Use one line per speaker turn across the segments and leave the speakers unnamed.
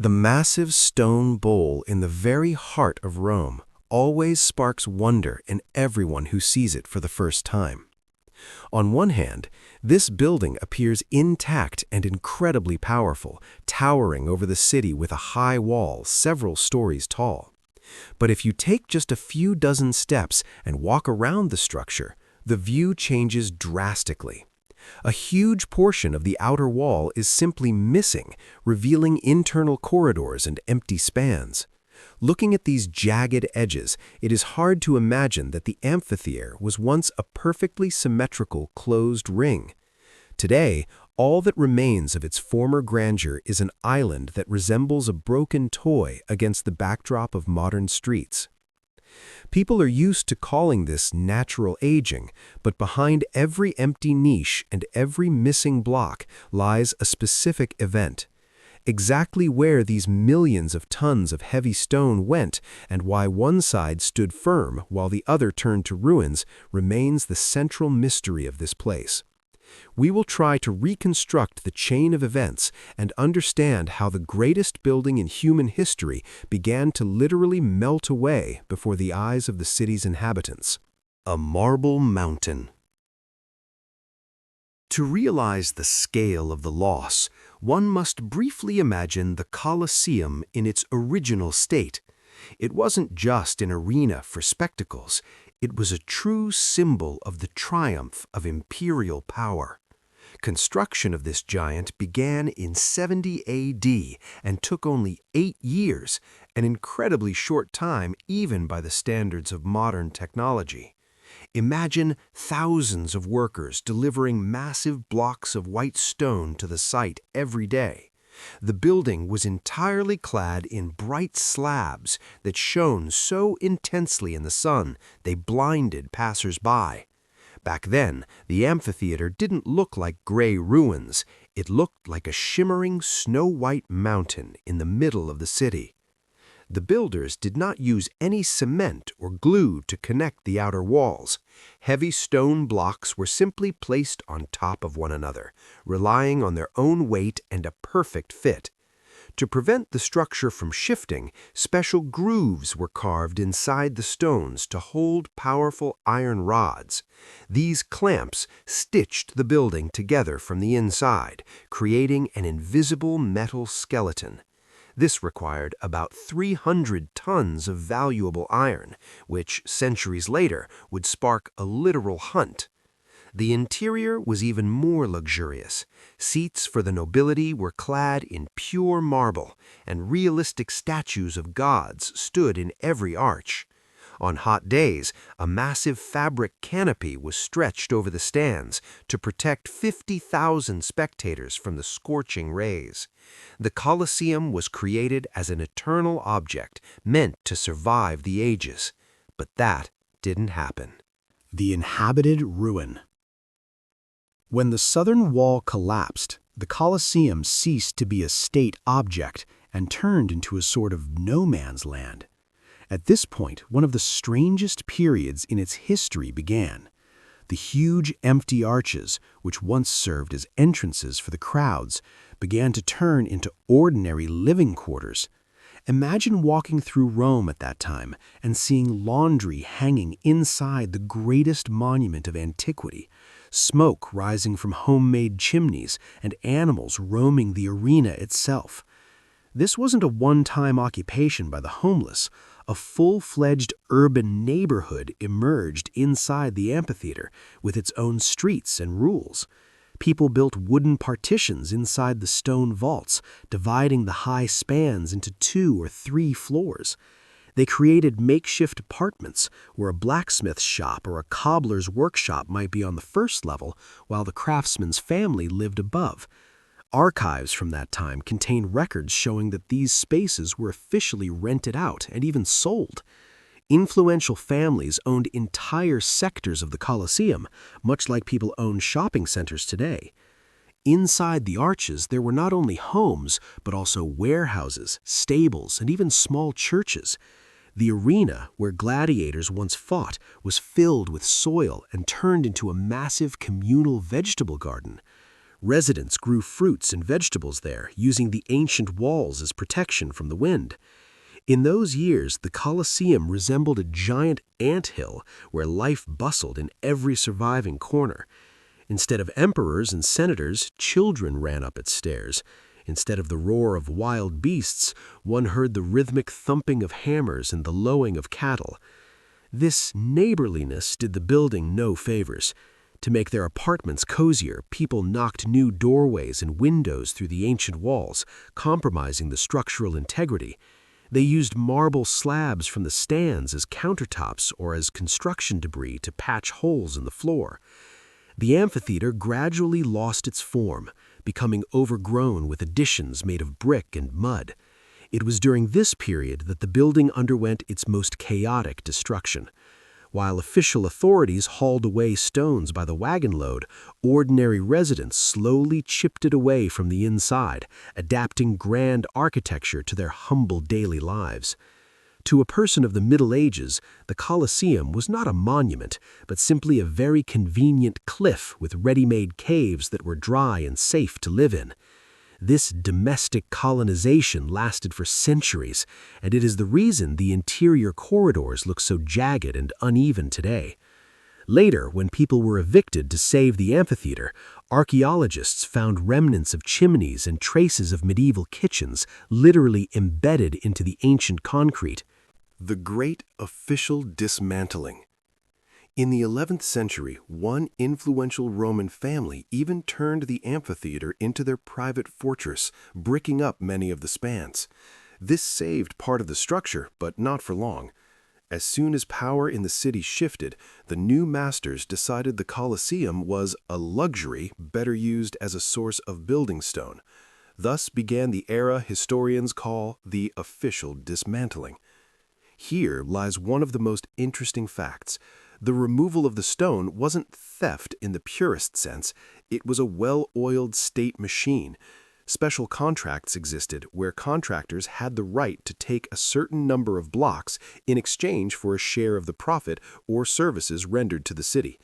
The massive stone bowl in the very heart of Rome always sparks wonder in everyone who sees it for the first time. On one hand, this building appears intact and incredibly powerful, towering over the city with a high wall several stories tall. But if you take just a few dozen steps and walk around the structure, the view changes drastically. A huge portion of the outer wall is simply missing, revealing internal corridors and empty spans. Looking at these jagged edges, it is hard to imagine that the amphitheatre was once a perfectly symmetrical closed ring. Today, all that remains of its former grandeur is an island that resembles a broken toy against the backdrop of modern streets. People are used to calling this natural aging, but behind every empty niche and every missing block lies a specific event. Exactly where these millions of tons of heavy stone went and why one side stood firm while the other turned to ruins remains the central mystery of this place. We will try to reconstruct the chain of events and understand how the greatest building in human history began to literally melt away before the eyes of the city's inhabitants. A marble mountain. To realize the scale of the loss, one must briefly imagine the Colosseum in its original state. It wasn't just an arena for spectacles. It was a true symbol of the triumph of imperial power. Construction of this giant began in 70 AD and took only 8 years, an incredibly short time even by the standards of modern technology. Imagine thousands of workers delivering massive blocks of white stone to the site every day. The building was entirely clad in bright slabs that shone so intensely in the sun they blinded passers-by. Back then, the amphitheater didn't look like gray ruins. It looked like a shimmering snow-white mountain in the middle of the city. The builders did not use any cement or glue to connect the outer walls. Heavy stone blocks were simply placed on top of one another, relying on their own weight and a perfect fit. To prevent the structure from shifting, special grooves were carved inside the stones to hold powerful iron rods. These clamps stitched the building together from the inside, creating an invisible metal skeleton. This required about 300 tons of valuable iron, which centuries later would spark a literal hunt. The interior was even more luxurious. Seats for the nobility were clad in pure marble, and realistic statues of gods stood in every arch. On hot days, a massive fabric canopy was stretched over the stands to protect 50,000 spectators from the scorching rays. The Colosseum was created as an eternal object meant to survive the ages. But that didn't happen.
The inhabited ruin. When the southern wall collapsed, the Colosseum ceased to be a state object and turned into a sort of no-man's land. At this point, one of the strangest periods in its history began. The huge empty arches, which once served as entrances for the crowds, began to turn into ordinary living quarters. Imagine walking through Rome at that time and seeing laundry hanging inside the greatest monument of antiquity, smoke rising from homemade chimneys, and animals roaming the arena itself. This wasn't a one-time occupation by the homeless. A full-fledged urban neighborhood emerged inside the amphitheater with its own streets and rules. People built wooden partitions inside the stone vaults, dividing the high spans into 2 or 3 floors. They created makeshift apartments where a blacksmith's shop or a cobbler's workshop might be on the first level, while the craftsman's family lived above. Archives from that time contain records showing that these spaces were officially rented out and even sold. Influential families owned entire sectors of the Colosseum, much like people own shopping centers today. Inside the arches, there were not only homes, but also warehouses, stables, and even small churches. The arena, where gladiators once fought, was filled with soil and turned into a massive communal vegetable garden. Residents grew fruits and vegetables there, using the ancient walls as protection from the wind. In those years, the Colosseum resembled a giant anthill where life bustled in every surviving corner. Instead of emperors and senators, children ran up its stairs. Instead of the roar of wild beasts, one heard the rhythmic thumping of hammers and the lowing of cattle. This neighborliness did the building no favors. To make their apartments cozier, people knocked new doorways and windows through the ancient walls, compromising the structural integrity. They used marble slabs from the stands as countertops or as construction debris to patch holes in the floor. The amphitheater gradually lost its form, becoming overgrown with additions made of brick and mud. It was during this period that the building underwent its most chaotic destruction. While official authorities hauled away stones by the wagon load, ordinary residents slowly chipped it away from the inside, adapting grand architecture to their humble daily lives. To a person of the Middle Ages, the Colosseum was not a monument, but simply a very convenient cliff with ready-made caves that were dry and safe to live in. This domestic colonization lasted for centuries, and it is the reason the interior corridors look so jagged and uneven today. Later, when people were evicted to save the amphitheater, archaeologists found remnants of chimneys and traces of medieval kitchens literally embedded into the ancient concrete.
The Great Official Dismantling. In the 11th century, one influential Roman family even turned the amphitheater into their private fortress, bricking up many of the spans. This saved part of the structure, but not for long. As soon as power in the city shifted, the new masters decided the Colosseum was a luxury better used as a source of building stone. Thus began the era historians call the official dismantling. Here lies one of the most interesting facts. The removal of the stone wasn't theft in the purest sense. It was a well-oiled state machine. Special contracts existed where contractors had the right to take a certain number of blocks in exchange for a share of the profit or services rendered to the city.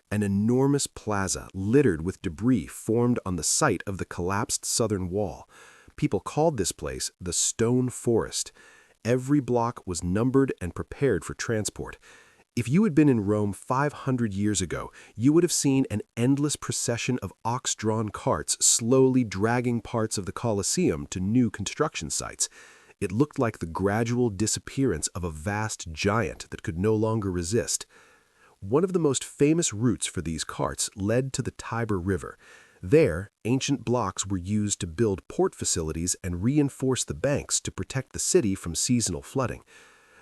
An enormous plaza littered with debris formed on the site of the collapsed southern wall. People called this place the Stone Forest. Every block was numbered and prepared for transport. If you had been in Rome 500 years ago, you would have seen an endless procession of ox-drawn carts slowly dragging parts of the Colosseum to new construction sites. It looked like the gradual disappearance of a vast giant that could no longer resist. One of the most famous routes for these carts led to the Tiber River. There, ancient blocks were used to build port facilities and reinforce the banks to protect the city from seasonal flooding.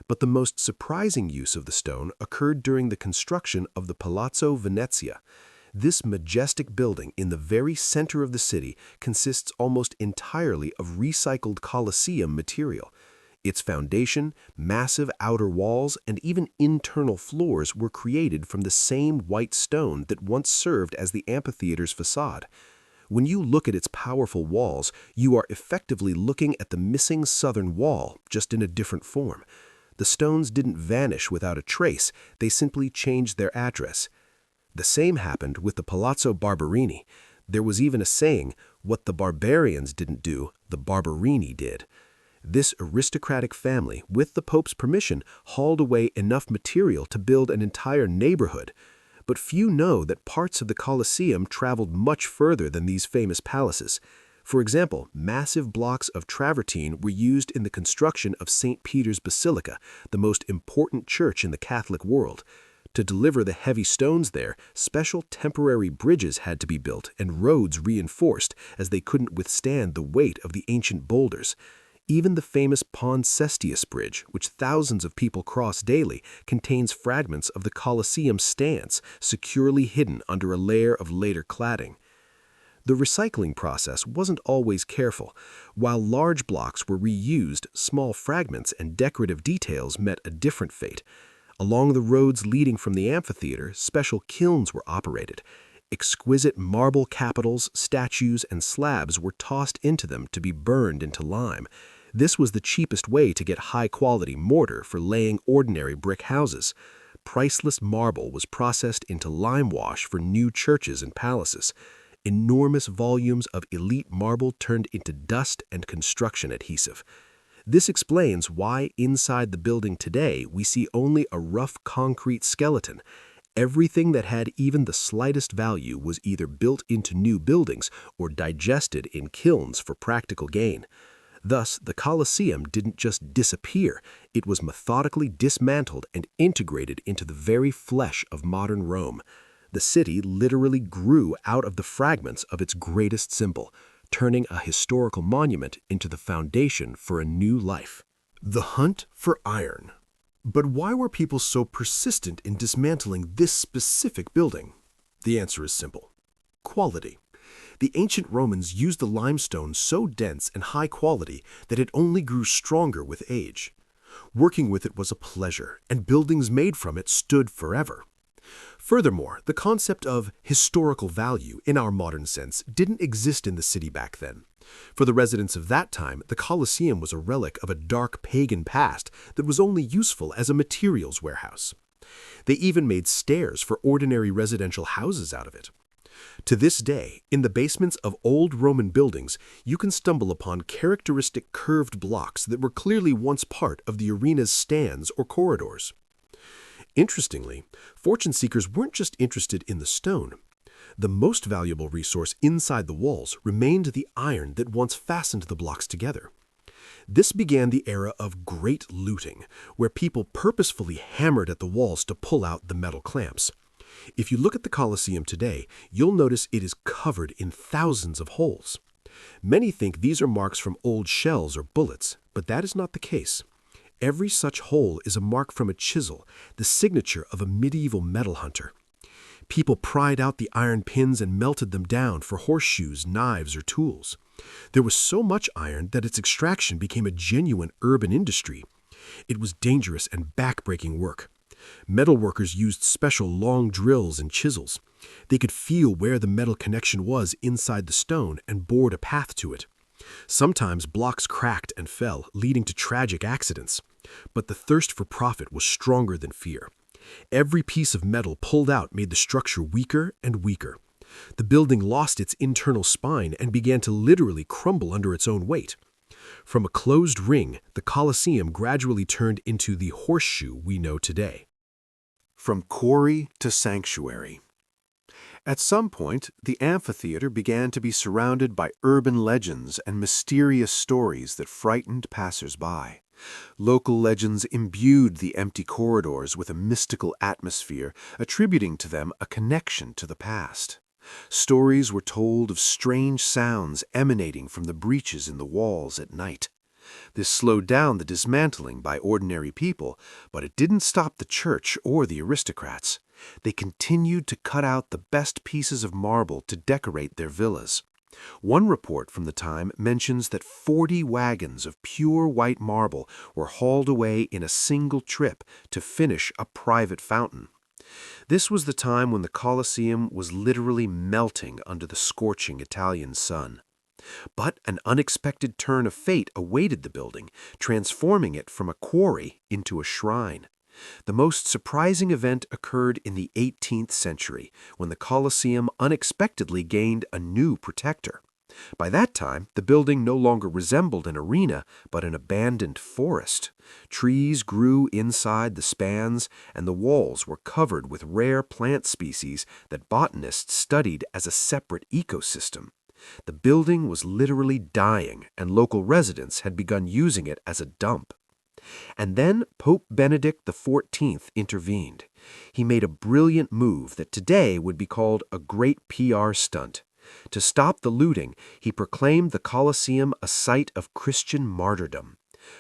But the most surprising use of the stone occurred during the construction of the Palazzo Venezia. This majestic building in the very center of the city consists almost entirely of recycled Colosseum material. Its foundation, massive outer walls, and even internal floors were created from the same white stone that once served as the amphitheater's facade. When you look at its powerful walls, you are effectively looking at the missing southern wall, just in a different form. The stones didn't vanish without a trace, they simply changed their address. The same happened with the Palazzo Barberini. There was even a saying, "What the barbarians didn't do, the Barberini did." This aristocratic family, with the Pope's permission, hauled away enough material to build an entire neighborhood. But few know that parts of the Colosseum traveled much further than these famous palaces. For example, massive blocks of travertine were used in the construction of St. Peter's Basilica, the most important church in the Catholic world. To deliver the heavy stones there, special temporary bridges had to be built and roads reinforced, as they couldn't withstand the weight of the ancient boulders. Even the famous Pons Cestius Bridge, which thousands of people cross daily, contains fragments of the Colosseum stance, securely hidden under a layer of later cladding. The recycling process wasn't always careful. While large blocks were reused, small fragments and decorative details met a different fate. Along the roads leading from the amphitheater, special kilns were operated. Exquisite marble capitals, statues, and slabs were tossed into them to be burned into lime. This was the cheapest way to get high-quality mortar for laying ordinary brick houses. Priceless marble was processed into lime wash for new churches and palaces. enormous volumes of elite marble turned into dust and construction adhesive. This explains why inside the building today we see only a rough concrete skeleton. Everything that had even the slightest value was either built into new buildings or digested in kilns for practical gain. Thus, the Colosseum didn't just disappear, it was methodically dismantled and integrated into the very flesh of modern Rome. The city literally grew out of the fragments of its greatest symbol, turning a historical monument into the foundation for a new life. The hunt for iron. But why were people so persistent in dismantling this specific building? The answer is simple: quality. The ancient Romans used the limestone so dense and high quality that it only grew stronger with age. Working with it was a pleasure, and buildings made from it stood forever. Furthermore, the concept of historical value in our modern sense didn't exist in the city back then. For the residents of that time, the Colosseum was a relic of a dark pagan past that was only useful as a materials warehouse. They even made stairs for ordinary residential houses out of it. To this day, in the basements of old Roman buildings, you can stumble upon characteristic curved blocks that were clearly once part of the arena's stands or corridors. Interestingly, fortune seekers weren't just interested in the stone. The most valuable resource inside the walls remained the iron that once fastened the blocks together. This began the era of great looting, where people purposefully hammered at the walls to pull out the metal clamps. If you look at the Colosseum today, you'll notice it is covered in thousands of holes. Many think these are marks from old shells or bullets, but that is not the case. Every such hole is a mark from a chisel, the signature of a medieval metal hunter. People pried out the iron pins and melted them down for horseshoes, knives, or tools. There was so much iron that its extraction became a genuine urban industry. It was dangerous and back-breaking work. Metal workers used special long drills and chisels. They could feel where the metal connection was inside the stone and bored a path to it. Sometimes blocks cracked and fell, leading to tragic accidents. But the thirst for profit was stronger than fear. Every piece of metal pulled out made the structure weaker and weaker. The building lost its internal spine and began to literally crumble under its own weight. From a closed ring, the Colosseum gradually turned into the horseshoe we know today. From quarry to sanctuary. At some point, the amphitheater began to be surrounded by urban legends and mysterious stories that frightened passers-by. Local legends imbued the empty corridors with a mystical atmosphere, attributing to them a connection to the past. Stories were told of strange sounds emanating from the breaches in the walls at night. This slowed down the dismantling by ordinary people, but it didn't stop the church or the aristocrats. They continued to cut out the best pieces of marble to decorate their villas. One report from the time mentions that 40 wagons of pure white marble were hauled away in a single trip to finish a private fountain. This was the time when the Colosseum was literally melting under the scorching Italian sun. But an unexpected turn of fate awaited the building, transforming it from a quarry into a shrine. The most surprising event occurred in the 18th century, when the Colosseum unexpectedly gained a new protector. By that time, the building no longer resembled an arena, but an abandoned forest. Trees grew inside the spans, and the walls were covered with rare plant species that botanists studied as a separate ecosystem. The building was literally dying, and local residents had begun using it as a dump. And then Pope Benedict XIV intervened. He made a brilliant move that today would be called a great PR stunt. To stop the looting, he proclaimed the Colosseum a site of Christian martyrdom.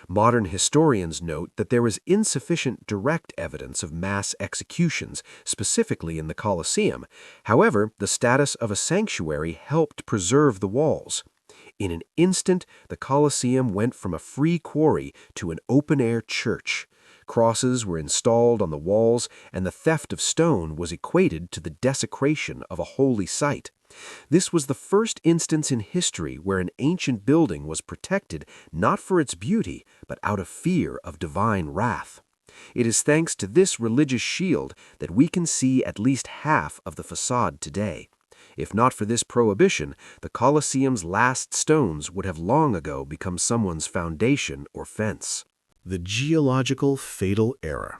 Modern historians note that there is insufficient direct evidence of mass executions, specifically in the Colosseum. However, the status of a sanctuary helped preserve the walls. In an instant, the Colosseum went from a free quarry to an open-air church. Crosses were installed on the walls, and the theft of stone was equated to the desecration of a holy site. This was the first instance in history where an ancient building was protected not for its beauty, but out of fear of divine wrath. It is thanks to this religious shield that we can see at least half of the facade today. If not for this prohibition, the Colosseum's last stones would have long ago become someone's foundation or fence.
The geological fatal error.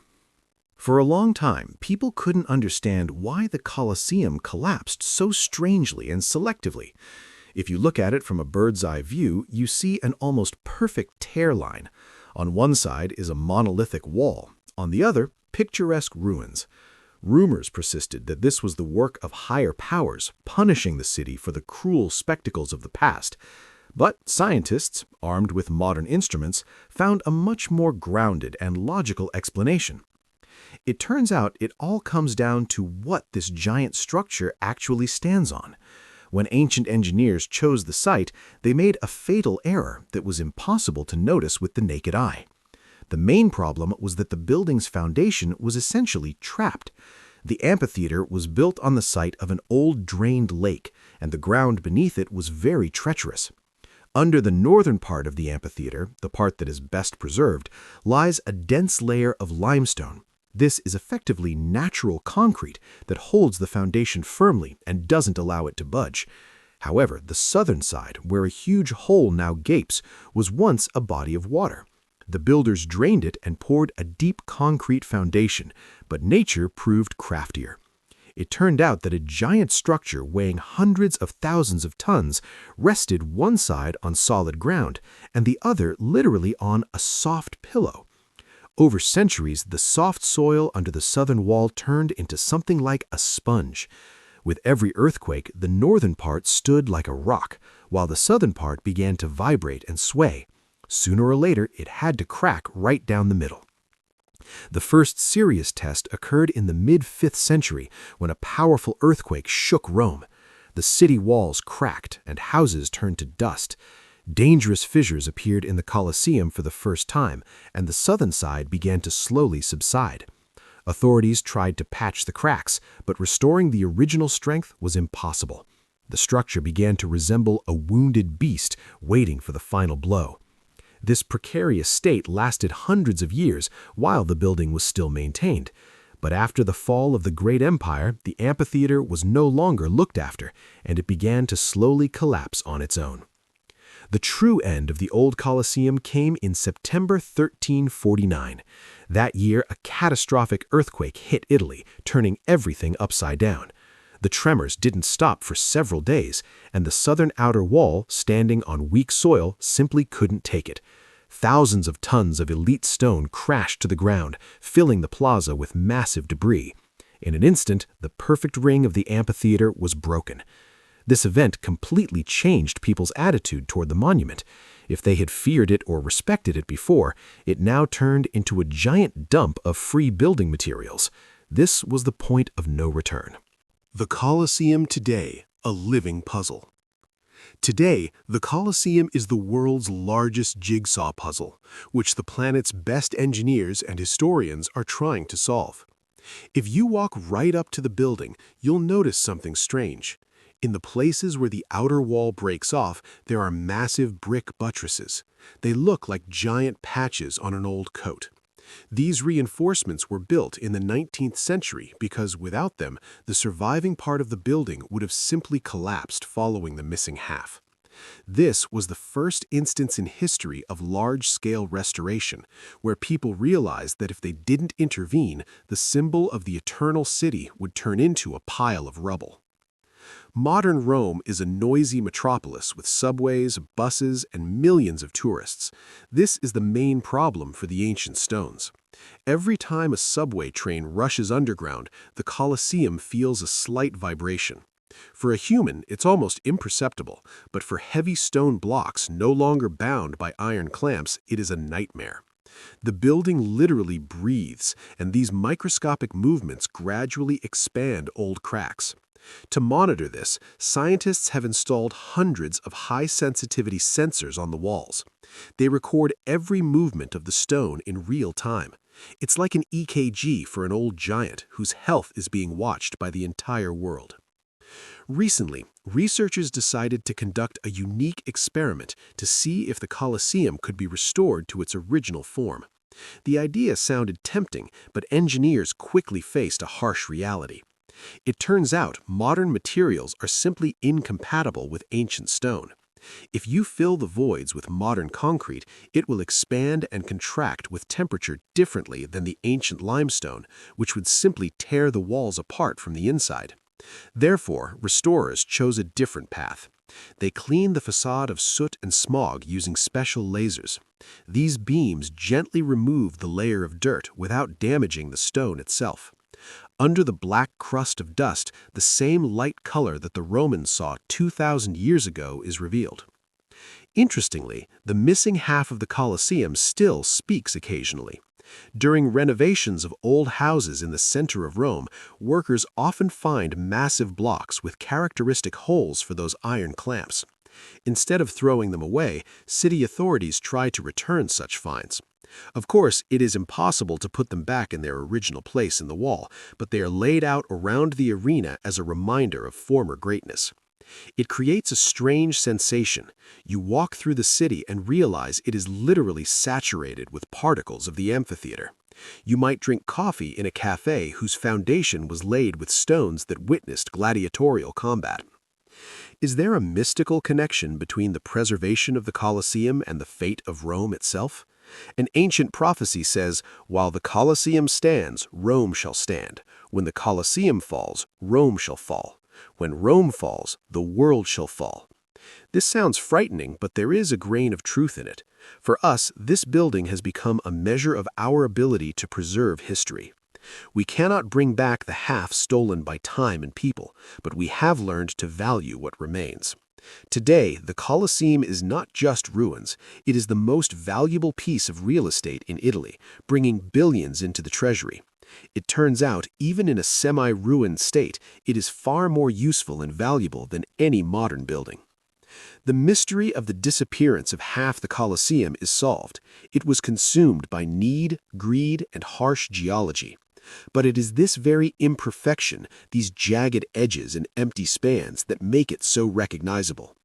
For a long time, people couldn't understand why the Colosseum collapsed so strangely and selectively. If you look at it from a bird's-eye view, you see an almost perfect tear line. On one side is a monolithic wall, on the other, picturesque ruins. Rumors persisted that this was the work of higher powers, punishing the city for the cruel spectacles of the past. But scientists, armed with modern instruments, found a much more grounded and logical explanation. It turns out it all comes down to what this giant structure actually stands on. When ancient engineers chose the site, they made a fatal error that was impossible to notice with the naked eye. The main problem was that the building's foundation was essentially trapped. The amphitheater was built on the site of an old drained lake, and the ground beneath it was very treacherous. Under the northern part of the amphitheater, the part that is best preserved, lies a dense layer of limestone. This is effectively natural concrete that holds the foundation firmly and doesn't allow it to budge. However, the southern side, where a huge hole now gapes, was once a body of water. The builders drained it and poured a deep concrete foundation, but nature proved craftier. It turned out that a giant structure weighing hundreds of thousands of tons rested one side on solid ground and the other literally on a soft pillow. Over centuries, the soft soil under the southern wall turned into something like a sponge. With every earthquake, the northern part stood like a rock, while the southern part began to vibrate and sway. Sooner or later, it had to crack right down the middle. The first serious test occurred in the mid-5th century when a powerful earthquake shook Rome. The city walls cracked and houses turned to dust. Dangerous fissures appeared in the Colosseum for the first time, and the southern side began to slowly subside. Authorities tried to patch the cracks, but restoring the original strength was impossible. The structure began to resemble a wounded beast waiting for the final blow. This precarious state lasted hundreds of years while the building was still maintained. But after the fall of the great empire, the amphitheater was no longer looked after, and it began to slowly collapse on its own. The true end of the old Colosseum came in September 1349. That year, a catastrophic earthquake hit Italy, turning everything upside down. The tremors didn't stop for several days, and the southern outer wall, standing on weak soil, simply couldn't take it. Thousands of tons of elite stone crashed to the ground, filling the plaza with massive debris. In an instant, the perfect ring of the amphitheater was broken. This event completely changed people's attitude toward the monument. If they had feared it or respected it before, it now turned into a giant dump of free building materials. This was the point of no return.
The Colosseum today, a living puzzle. Today, the Colosseum is the world's largest jigsaw puzzle, which the planet's best engineers and historians are trying to solve. If you walk right up to the building, you'll notice something strange. In the places where the outer wall breaks off, there are massive brick buttresses. They look like giant patches on an old coat. These reinforcements were built in the 19th century because without them, the surviving part of the building would have simply collapsed following the missing half. This was the first instance in history of large-scale restoration, where people realized that if they didn't intervene, the symbol of the eternal city would turn into a pile of rubble. Modern Rome is a noisy metropolis with subways, buses, and millions of tourists. This is the main problem for the ancient stones. Every time a subway train rushes underground, the Colosseum feels a slight vibration. For a human, it's almost imperceptible, but for heavy stone blocks no longer bound by iron clamps, it is a nightmare. The building literally breathes, and these microscopic movements gradually expand old cracks. To monitor this, scientists have installed hundreds of high-sensitivity sensors on the walls. They record every movement of the stone in real time. It's like an EKG for an old giant whose health is being watched by the entire world. Recently, researchers decided to conduct a unique experiment to see if the Colosseum could be restored to its original form. The idea sounded tempting, but engineers quickly faced a harsh reality. It turns out modern materials are simply incompatible with ancient stone. If you fill the voids with modern concrete, it will expand and contract with temperature differently than the ancient limestone, which would simply tear the walls apart from the inside. Therefore, restorers chose a different path. They cleaned the facade of soot and smog using special lasers. These beams gently removed the layer of dirt without damaging the stone itself. Under the black crust of dust, the same light color that the Romans saw 2,000 years ago is revealed. Interestingly, the missing half of the Colosseum still speaks occasionally. During renovations of old houses in the center of Rome, workers often find massive blocks with characteristic holes for those iron clamps. Instead of throwing them away, city authorities try to return such finds. Of course, it is impossible to put them back in their original place in the wall, but they are laid out around the arena as a reminder of former greatness. It creates a strange sensation. You walk through the city and realize it is literally saturated with particles of the amphitheater. You might drink coffee in a cafe whose foundation was laid with stones that witnessed gladiatorial combat. Is there a mystical connection between the preservation of the Colosseum and the fate of Rome itself? An ancient prophecy says, "While the Colosseum stands, Rome shall stand. When the Colosseum falls, Rome shall fall. When Rome falls, the world shall fall." This sounds frightening, but there is a grain of truth in it. For us, this building has become a measure of our ability to preserve history. We cannot bring back the half stolen by time and people, but we have learned to value what remains. Today, the Colosseum is not just ruins, it is the most valuable piece of real estate in Italy, bringing billions into the treasury. It turns out, even in a semi-ruined state, it is far more useful and valuable than any modern building. The mystery of the disappearance of half the Colosseum is solved. It was consumed by need, greed, and harsh geology. But it is this very imperfection, these jagged edges and empty spans, that make it so recognizable.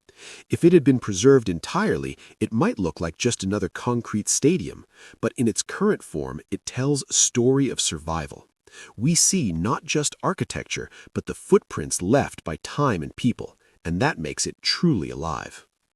If it had been preserved entirely, it might look like just another concrete stadium, but in its current form, it tells a story of survival. We see not just architecture, but the footprints left by time and people, and that makes it truly alive.